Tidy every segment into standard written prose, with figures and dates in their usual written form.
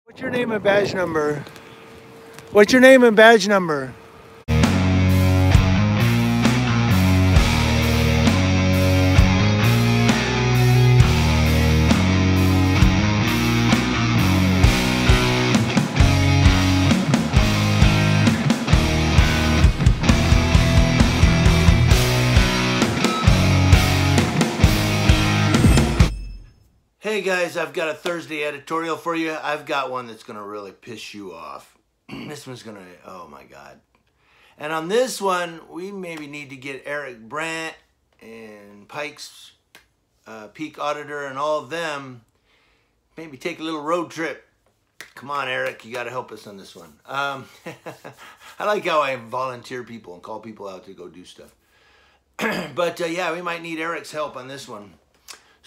What's your name and badge number? What's your name and badge number? Hey guys, I've got a Thursday editorial for you. I've got one that's going to really piss you off. This one's going to, oh my God. And on this one, we maybe need to get Eric Brandt and Pike's Peak Auditor and all of them, maybe take a little road trip. Come on, Eric, you got to help us on this one. I like how I volunteer people and call people out to go do stuff. But yeah, we might need Eric's help on this one.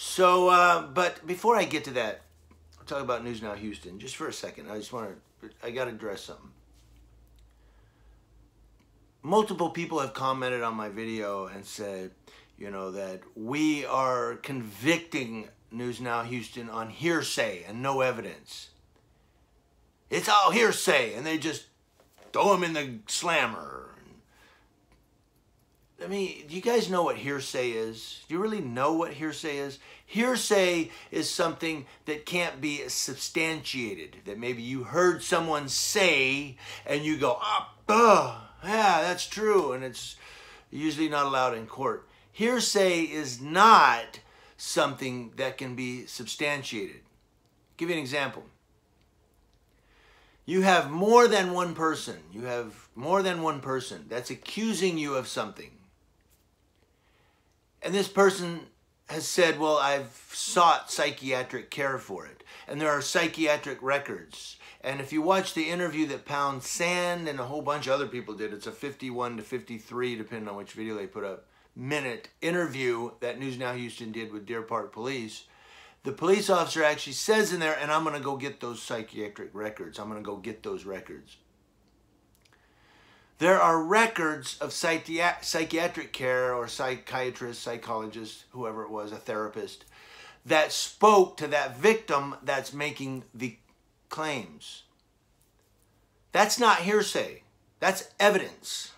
So, but before I get to that, I'll talk about News Now Houston just for a second. I got to address something. Multiple people have commented on my video and said, you know, that we are convicting News Now Houston on hearsay and no evidence. It's all hearsay, and they just throw them in the slammer. Do you guys know what hearsay is? Do you really know what hearsay is? Hearsay is something that can't be substantiated, that maybe you heard someone say and you go, yeah, that's true, and it's usually not allowed in court. Hearsay is not something that can be substantiated. I'll give you an example. You have more than one person. You have more than one person that's accusing you of something. And this person has said, well, I've sought psychiatric care for it. And there are psychiatric records. And if you watch the interview that Pound Sand and a whole bunch of other people did, it's a 51 to 53, depending on which video they put up, minute interview that News Now Houston did with Deer Park Police. The police officer actually says in there, and I'm going to go get those psychiatric records. I'm going to go get those records. There are records of psychiatric care or psychiatrist, psychologist, whoever it was, a therapist, that spoke to that victim that's making the claims. That's not hearsay. That's evidence.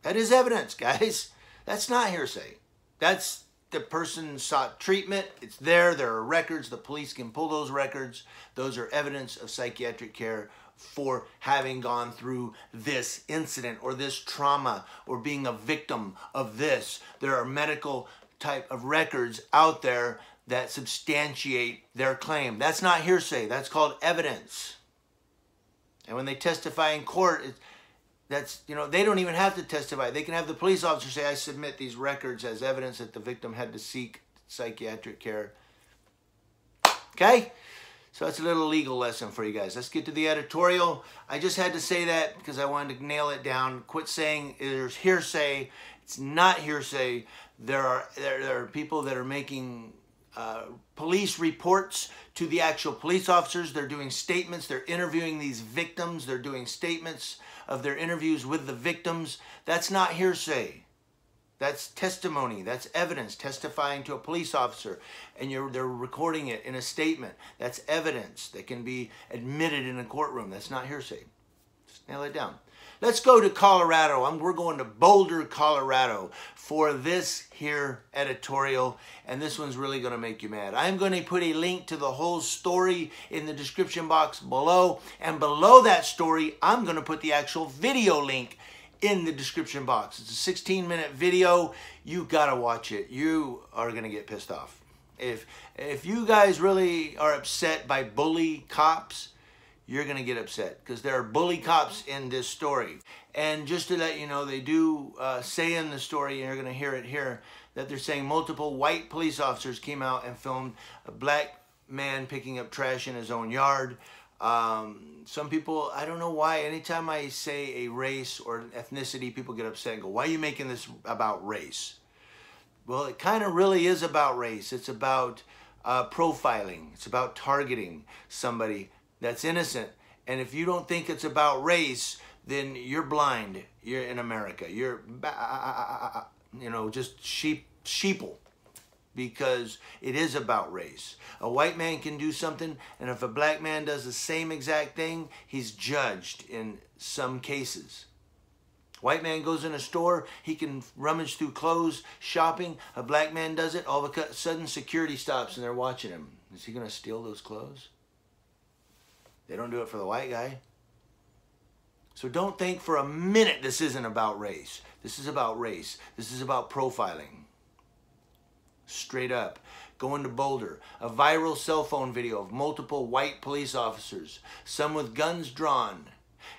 That is evidence, guys. That's not hearsay. That's the person sought treatment. It's there. There are records. The police can pull those records. Those are evidence of psychiatric care for having gone through this incident or this trauma or being a victim of this. There are medical type of records out there that substantiate their claim. That's not hearsay. That's called evidence. And when they testify in court, they don't even have to testify. They can have the police officer say, I submit these records as evidence that the victim had to seek psychiatric care. Okay? So that's a little legal lesson for you guys. Let's get to the editorial. I just had to say that because I wanted to nail it down. Quit saying there's hearsay. It's not hearsay. There are people that are making police reports to the actual police officers. They're doing statements. They're interviewing these victims. They're doing statements of their interviews with the victims. That's not hearsay. That's testimony. That's evidence, testifying to a police officer, and they're recording it in a statement. That's evidence that can be admitted in a courtroom. That's not hearsay. Just nail it down. Let's go to Colorado. We're going to Boulder, Colorado for this here editorial, and this one's really going to make you mad. I'm going to put a link to the whole story in the description box below, and below that story, I'm going to put the actual video link in the description box. It's a 16-minute video. You gotta watch it. You are gonna get pissed off. If you guys really are upset by bully cops, you're gonna get upset because there are bully cops in this story. And just to let you know, they do say in the story, and you're gonna hear it here, that they're saying multiple white police officers came out and filmed a black man picking up trash in his own yard. Some people, I don't know why, anytime I say a race or ethnicity, people get upset and go, why are you making this about race? Well, it kind of really is about race. It's about profiling. It's about targeting somebody that's innocent. And if you don't think it's about race, then you're blind. You're in America. You're, just sheeple. because it is about race. A white man can do something, and if a black man does the same exact thing, he's judged in some cases. White man goes in a store, he can rummage through clothes, shopping. A black man does it, all of a sudden security stops and they're watching him. Is he going to steal those clothes? They don't do it for the white guy. So don't think for a minute this isn't about race. This is about race. This is about profiling. Straight up. Going to Boulder. A viral cell phone video of multiple white police officers, some with guns drawn,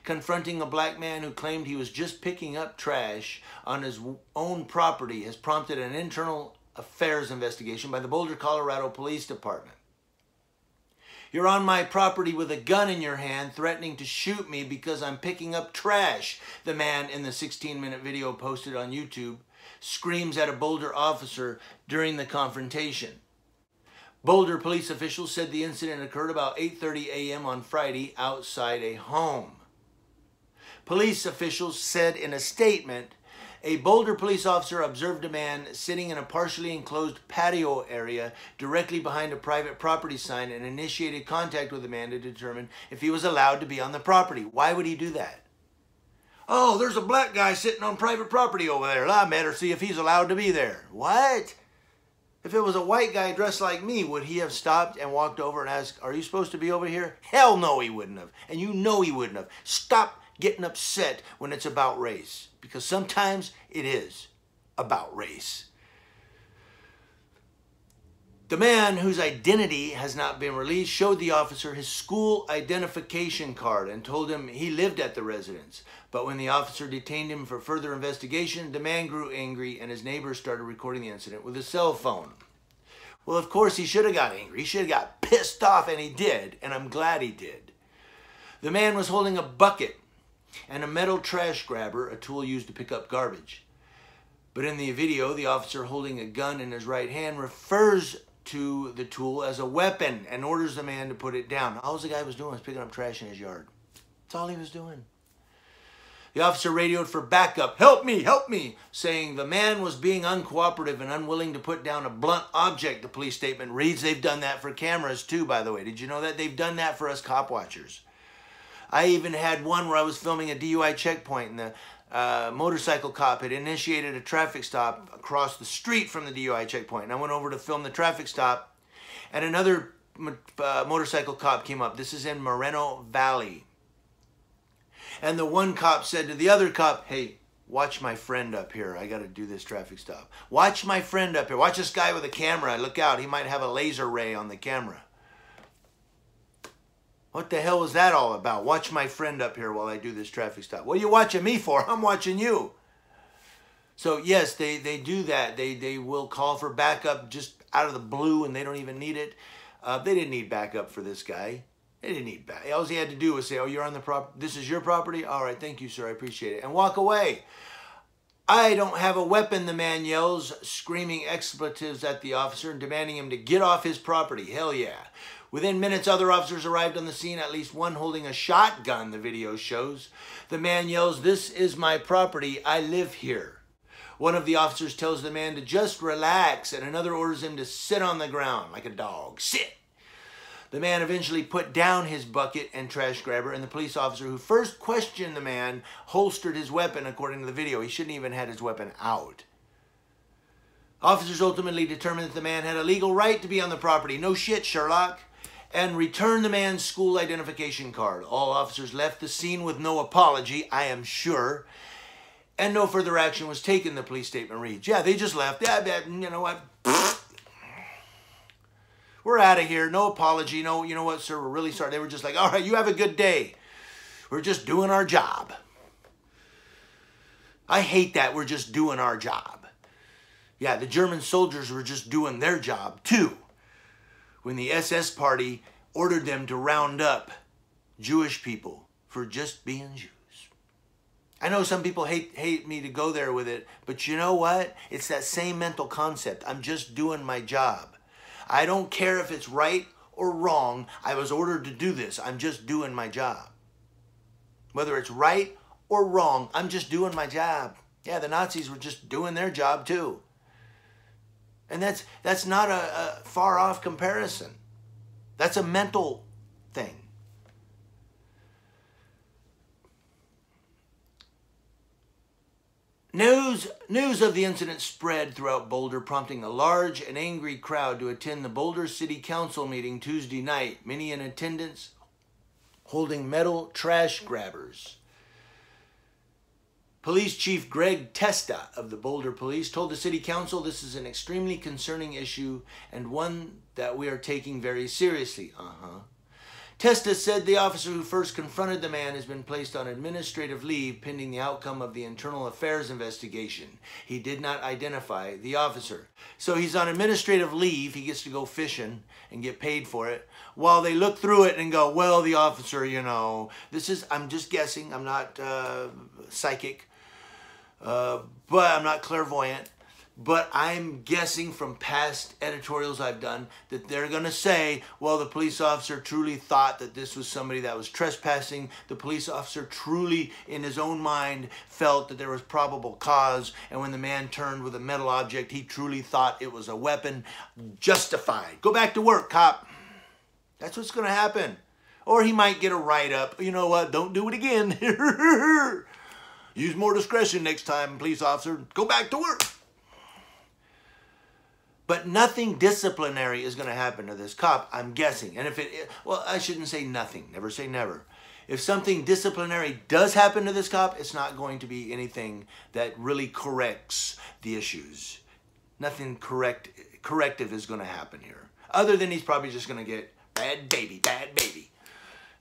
confronting a black man who claimed he was just picking up trash on his own property has prompted an internal affairs investigation by the Boulder, Colorado Police Department. You're on my property with a gun in your hand threatening to shoot me because I'm picking up trash, the man in the 16-minute video posted on YouTube screams at a Boulder officer during the confrontation. Boulder police officials said the incident occurred about 8:30 a.m. on Friday outside a home. Police officials said in a statement, a Boulder police officer observed a man sitting in a partially enclosed patio area directly behind a private property sign and initiated contact with the man to determine if he was allowed to be on the property. Why would he do that? Oh, there's a black guy sitting on private property over there. I better see if he's allowed to be there. What? If it was a white guy dressed like me, would he have stopped and walked over and asked, are you supposed to be over here? Hell no, he wouldn't have. And you know he wouldn't have. Stop getting upset when it's about race, because sometimes it is about race. The man, whose identity has not been released, showed the officer his school identification card and told him he lived at the residence. But when the officer detained him for further investigation, the man grew angry and his neighbors started recording the incident with a cell phone. Well, of course, he should have got angry. He should have got pissed off, and he did, and I'm glad he did. The man was holding a bucket and a metal trash grabber, a tool used to pick up garbage. But in the video, the officer holding a gun in his right hand refers to the tool as a weapon and orders the man to put it down. All the guy was doing was picking up trash in his yard. That's all he was doing. The officer radioed for backup. Help me, saying the man was being uncooperative and unwilling to put down a blunt object, the police statement reads. They've done that for cameras too, by the way. Did you know that? They've done that for us cop watchers. I even had one where I was filming a DUI checkpoint and the motorcycle cop had initiated a traffic stop across the street from the DUI checkpoint. And I went over to film the traffic stop and another motorcycle cop came up. This is in Moreno Valley. And the one cop said to the other cop, hey, watch my friend up here. I got to do this traffic stop. Watch my friend up here. Watch this guy with a camera. Look out. He might have a laser ray on the camera. What the hell was that all about? Watch my friend up here while I do this traffic stop. What are you watching me for? I'm watching you. So yes, they do that. They will call for backup just out of the blue and they don't even need it. They didn't need backup for this guy. They didn't need backup. All he had to do was say, oh, you're on the property. This is your property? All right, thank you, sir. I appreciate it. And walk away. I don't have a weapon, the man yells, screaming expletives at the officer and demanding him to get off his property. Hell yeah. Within minutes, other officers arrived on the scene, at least one holding a shotgun, the video shows. The man yells, this is my property. I live here. One of the officers tells the man to just relax, and another orders him to sit on the ground like a dog. Sit. The man eventually put down his bucket and trash grabber, and the police officer who first questioned the man holstered his weapon, according to the video. He shouldn't even had his weapon out. Officers ultimately determined that the man had a legal right to be on the property. No shit, Sherlock. And returned the man's school identification card. All officers left the scene with no apology, I am sure. And no further action was taken, the police statement reads. Yeah, they just left. Yeah, you know what? We're out of here. No apology. No, you know what, sir? We're really sorry. They were just like, all right, you have a good day. We're just doing our job. I hate that. We're just doing our job. Yeah, the German soldiers were just doing their job too, when the SS party ordered them to round up Jewish people for just being Jews. I know some people hate me to go there with it, but you know what? It's that same mental concept. I'm just doing my job. I don't care if it's right or wrong. I was ordered to do this. I'm just doing my job. Whether it's right or wrong, I'm just doing my job. Yeah, the Nazis were just doing their job too. And that's not a far off comparison. That's a mental thing. News of the incident spread throughout Boulder, prompting a large and angry crowd to attend the Boulder City Council meeting Tuesday night, many in attendance holding metal trash grabbers. Police Chief Greg Testa of the Boulder Police told the City Council this is an extremely concerning issue and one that we are taking very seriously. Testa said the officer who first confronted the man has been placed on administrative leave pending the outcome of the internal affairs investigation. He did not identify the officer. So he's on administrative leave. He gets to go fishing and get paid for it while they look through it and go, well, the officer, you know, I'm just guessing. I'm not psychic, but I'm not clairvoyant. But I'm guessing from past editorials I've done that they're going to say, well, the police officer truly thought that this was somebody that was trespassing. The police officer truly, in his own mind, felt that there was probable cause. And when the man turned with a metal object, he truly thought it was a weapon. Justified. Go back to work, cop. That's what's going to happen. Or he might get a write-up. You know what? Don't do it again. Use more discretion next time, police officer. Go back to work. But nothing disciplinary is going to happen to this cop, I'm guessing. And if well, I shouldn't say nothing. Never say never. If something disciplinary does happen to this cop, it's not going to be anything that really corrects the issues. Nothing corrective is going to happen here. Other than he's probably just going to get bad baby, bad baby.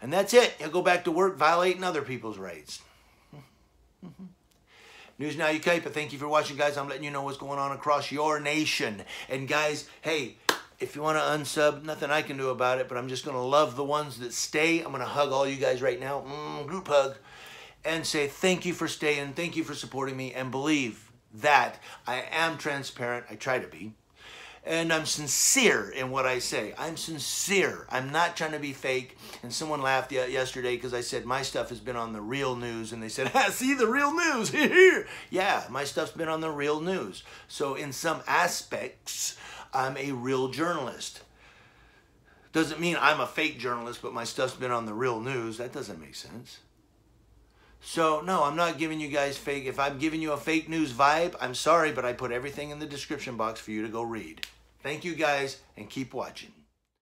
And that's it. He'll go back to work violating other people's rights. News Now UK, but thank you for watching, guys. I'm letting you know what's going on across your nation. And guys, hey, if you want to unsub, nothing I can do about it, but I'm just going to love the ones that stay. I'm going to hug all you guys right now, group hug, and say thank you for staying, thank you for supporting me, and believe that I am transparent. I try to be. And I'm sincere in what I say. I'm sincere. I'm not trying to be fake. And someone laughed yesterday because I said my stuff has been on the real news. And they said, see the real news. Yeah, my stuff's been on the real news. So in some aspects, I'm a real journalist. Doesn't mean I'm a fake journalist, but my stuff's been on the real news. That doesn't make sense. So, no, I'm not giving you guys fake. If I'm giving you a fake news vibe, I'm sorry, but I put everything in the description box for you to go read. Thank you, guys, and keep watching.